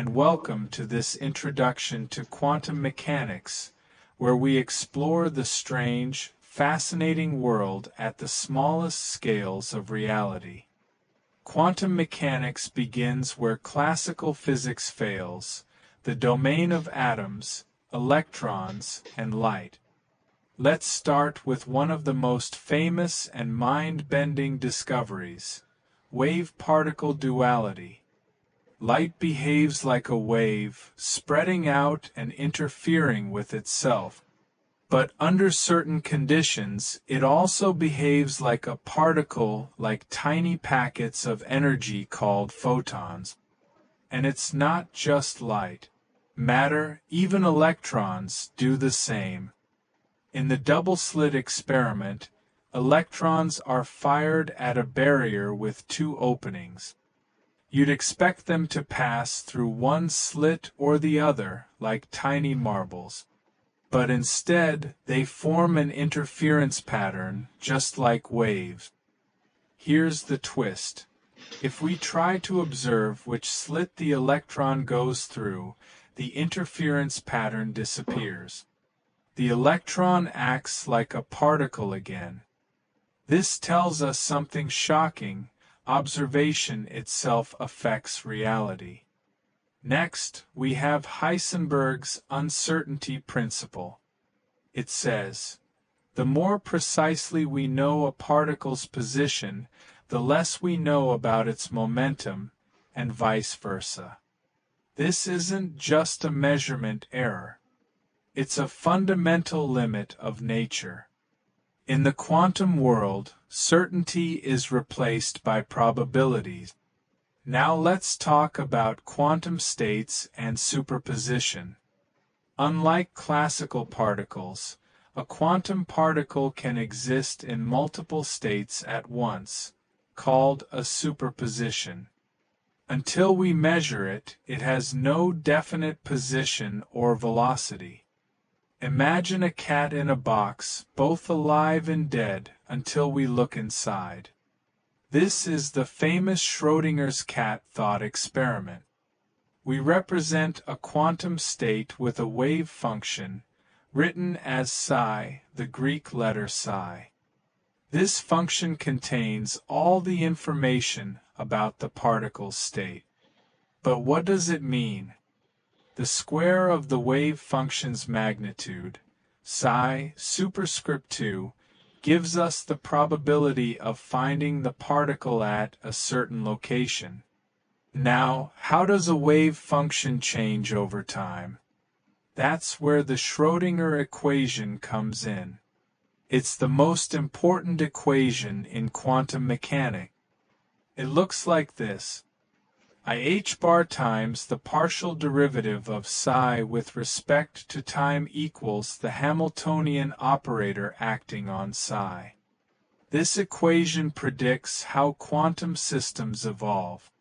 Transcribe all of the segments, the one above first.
and welcome to this introduction to quantum mechanics, where we explore the strange, fascinating world at the smallest scales of reality. Quantum mechanics begins where classical physics fails, the domain of atoms, electrons, and light. Let's start with one of the most famous and mind-bending discoveries: wave-particle duality. Light behaves like a wave, spreading out and interfering with itself. But under certain conditions, it also behaves like a particle, like tiny packets of energy called photons. And it's not just light. Matter, even electrons, do the same. In the double-slit experiment, electrons are fired at a barrier with two openings. You'd expect them to pass through one slit or the other, like tiny marbles. But instead, they form an interference pattern, just like waves. Here's the twist. If we try to observe which slit the electron goes through, the interference pattern disappears. The electron acts like a particle again. This tells us something shocking: observation itself affects reality. Next, we have Heisenberg's Uncertainty Principle. It says, the more precisely we know a particle's position, the less we know about its momentum, and vice versa. This isn't just a measurement error. It's a fundamental limit of nature. In the quantum world, certainty is replaced by probabilities. Now let's talk about quantum states and superposition. Unlike classical particles, a quantum particle can exist in multiple states at once, called a superposition. Until we measure it, it has no definite position or velocity. Imagine a cat in a box, both alive and dead, until we look inside. This is the famous Schrödinger's cat thought experiment. We represent a quantum state with a wave function, written as psi, the Greek letter psi. This function contains all the information about the particle's state. But what does it mean? The square of the wave function's magnitude, psi superscript 2, gives us the probability of finding the particle at a certain location. Now, how does a wave function change over time? That's where the Schrödinger equation comes in. It's the most important equation in quantum mechanics. It looks like this. H bar times the partial derivative of psi with respect to time equals the Hamiltonian operator acting on psi. This equation predicts how quantum systems evolve.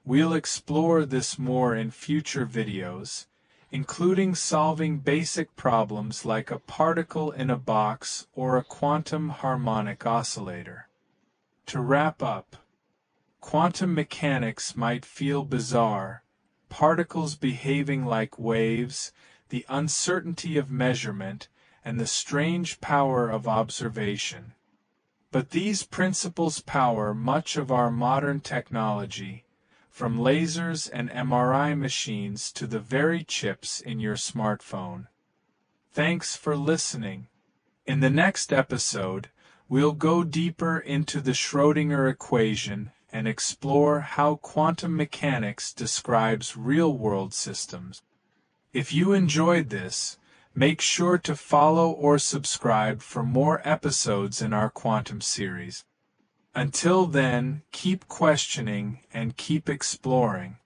We'll explore this more in future videos, including solving basic problems like a particle in a box or a quantum harmonic oscillator. To wrap up, quantum mechanics might feel bizarre: particles behaving like waves, the uncertainty of measurement, and the strange power of observation. But these principles power much of our modern technology, from lasers and MRI machines to the very chips in your smartphone. Thanks for listening. In the next episode, we'll go deeper into the Schrödinger equation and explore how quantum mechanics describes real-world systems. If you enjoyed this, make sure to follow or subscribe for more episodes in our quantum series. Until then, keep questioning and keep exploring.